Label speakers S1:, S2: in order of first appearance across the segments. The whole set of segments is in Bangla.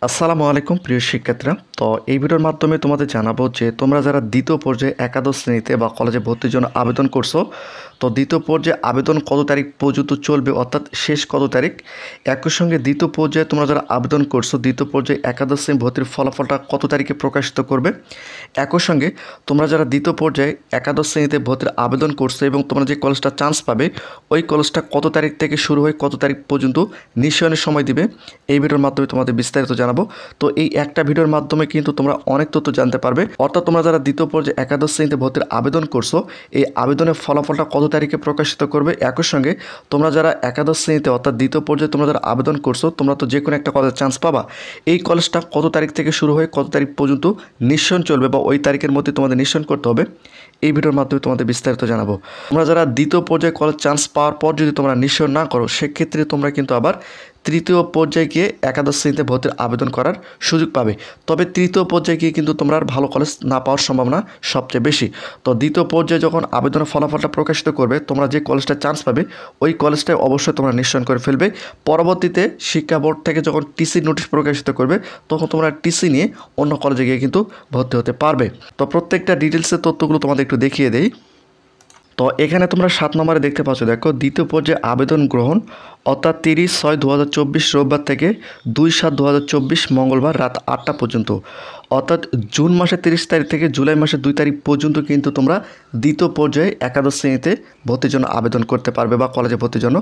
S1: আসসালামু আলাইকুম প্রিয় শিক্ষার্থীরা। তো এই ভিডিওর মাধ্যমে তোমাদের জানাবো যে তোমরা যারা দ্বিতীয় পর্যায়ে একাদশ শ্রেণীতে বা কলেজে ভর্তির জন্য আবেদন করছো, তো দ্বিতীয় পর্যায়ে আবেদন কত তারিখ পর্যন্ত চলবে, অর্থাৎ শেষ কত তারিখ। একই সঙ্গে দ্বিতীয় পর্যায়ে তোমরা যারা আবেদন করছো দ্বিতীয় পর্যায়ে একাদশ শ্রেণী ভর্তির ফলাফলটা কত তারিখে প্রকাশিত করবে। একই সঙ্গে তোমরা যারা দ্বিতীয় পর্যায়ে একাদশ শ্রেণীতে ভর্তির আবেদন করছো এবং তোমরা যে কলেজটা চান্স পাবে ওই কলেজটা কত তারিখ থেকে শুরু হয়ে কত তারিখ পর্যন্ত নিশ্চয়নের সময় দিবে, এই ভিডিওর মাধ্যমে তোমাদের বিস্তারিত জানাবো। তো এই একটা ভিডিওর মাধ্যমে কিন্তু তোমরা অনেক তথ্য জানতে পারবে। অর্থাৎ তোমরা যারা দ্বিতীয় পর্যায়ে একাদশ শ্রেণীতে ভর্তির আবেদন করছো এই আবেদনের ফলাফলটা কত তারিখে প্রকাশিত করবে। একই সঙ্গে তোমরা যারা একাদশ শ্রেণীতে অর্থাৎ দ্বিতীয় পর্যায়ে তোমরা যারা আবেদন করছো তোমরা তো যে কোনো একটা কলেজে চান্স পাবা, এই কলেজটা কত তারিখ থেকে শুরু হয়ে কত তারিখ পর্যন্ত নিশ্চয়ন চলবে বা ওই তারিখের মধ্যে তোমাদের নিশ্চয়ন করতে হবে, এই ভিডিওর মাধ্যমে তোমাদের বিস্তারিত জানাবো। তোমরা যারা দ্বিতীয় পর্যায়ে কলেজ চান্স পাওয়ার পর যদি তোমরা নিশ্চয় না করো সেক্ষেত্রে তোমরা কিন্তু আবার তৃতীয় পর্যায়ে গিয়ে একাদশ শ্রেণীতে ভর্তির আবেদন করার সুযোগ পাবে। তবে তৃতীয় পর্যায়ে গিয়ে কিন্তু তোমরা আর ভালো কলেজ না পাওয়ার সম্ভাবনা সবচেয়ে বেশি। তো দ্বিতীয় পর্যায়ে যখন আবেদনের ফলাফলটা প্রকাশিত করবে তোমরা যে কলেজটা চান্স পাবে ওই কলেজটায় অবশ্যই তোমরা নিশ্চয়ন করে ফেলবে। পরবর্তীতে শিক্ষা বোর্ড থেকে যখন টিসি নোটিশ প্রকাশিত করবে তখন তোমরা টিসি নিয়ে অন্য কলেজে গিয়ে কিন্তু ভর্তি হতে পারবে। তো প্রত্যেকটা ডিটেলসের তথ্যগুলো তোমাদের একটু দেখিয়ে দেই। তো এখানে তোমরা 7 নম্বরে দেখতে পাচ্ছ, দেখো দ্বিতীয় পর্যায়ে আবেদন গ্রহণ অর্থাৎ 30/6/2024 রোববার থেকে 2/7/2024 মঙ্গলবার রাত 8টা পর্যন্ত, অর্থাৎ জুন মাসের 30 তারিখ থেকে জুলাই মাসের 2 তারিখ পর্যন্ত কিন্তু তোমরা দ্বিতীয় পর্যায়ে একাদশ শ্রেণীতে ভর্তির জন্য আবেদন করতে পারবে বা কলেজে ভর্তির জন্য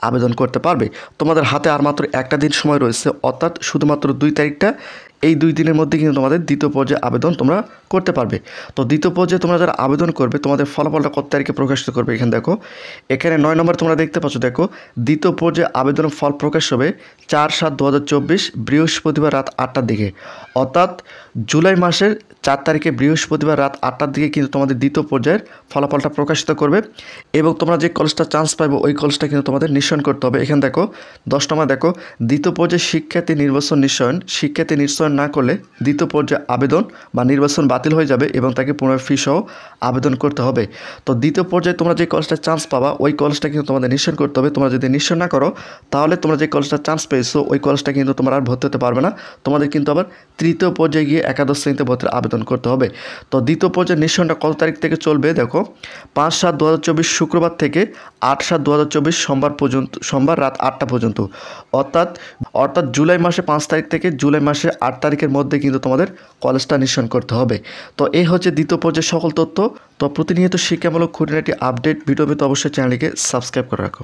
S1: আবেদন করতে পারবে। তোমাদের হাতে আর মাত্র একটা দিন সময় রয়েছে, অর্থাৎ শুধুমাত্র 2 তারিখটা, এই 2 দিনের মধ্যে কিন্তু তোমাদের দ্বিতীয় পর্যায়ে আবেদন তোমরা করতে পারবে। তো দ্বিতীয় পর্যায়ে তোমরা যারা আবেদন করবে তোমাদের ফলাফলটা কত তারিখে প্রকাশিত করবে। এখানে দেখো, এখানে 9 নম্বর তোমরা দেখতে পাচ্ছ, দেখো দ্বিতীয় পর্যায়ে আবেদনের ফল প্রকাশ হবে 4/7/2024 বৃহস্পতিবার রাত 8টার দিকে, অর্থাৎ জুলাই মাসের 4 তারিখে বৃহস্পতিবার রাত 8টার দিকে কিন্তু তোমাদের দ্বিতীয় পর্যায়ের ফলাফলটা প্রকাশিত করবে এবং তোমরা যে কলেজটা চান্স পাবে ওই কলেজটা কিন্তু তোমাদের নিশ্চয়ন করতে হবে। এখানে দেখো 10 নম্বর, দেখো দ্বিতীয় পর্যায়ে শিক্ষার্থী নির্বাচন নিশ্চয়ন, শিক্ষার্থী নিশ্চয়ন না করলে দ্বিতীয় পর্যায়ে আবেদন বা নির্বাচন বাতিল হয়ে যাবে এবং তাকে পুনরায় ফি সহ আবেদন করতে হবে। তো দ্বিতীয় পর্যায়ে তোমরা যে কলেজটা চান্স পাবা ওই কলেজটা কিন্তু তোমাদের নিশ্চয়ন করতে হবে। তোমরা যদি নিশ্চয় না করো তাহলে তোমরা যে কলেজটা চান্স পেয়েছো ওই কলেজটা কিন্তু তোমরা আর ভর্তি হতে পারবে না, তোমাদের কিন্তু আবার তৃতীয় পর্যায়ে গিয়ে একাদশ শ্রেণীতে ভর্তির আবেদন করতে হবে। তো দ্বিতীয় পর্যায়ে নিশ্চয়নটা কত তারিখ থেকে চলবে, দেখো 5/7/2024 শুক্রবার থেকে 8/7/2024 সোমবার পর্যন্ত, সোমবার রাত 8টা পর্যন্ত, অর্থাৎ জুলাই মাসে 5 তারিখ থেকে জুলাই মাসে 8 তারিখের মধ্যে কিন্তু তোমাদের কলেজটা নিশ্চয়ন করতে হবে। তো এই হচ্ছে দ্বিতীয় পর্যায়ের সকল তথ্য। তো প্রতিনিয়ত শিক্ষামূলক খুঁটিনাটি আপডেট ভিডিও পেতে অবশ্যই চ্যানেলটিকে সাবস্ক্রাইব করে রাখো।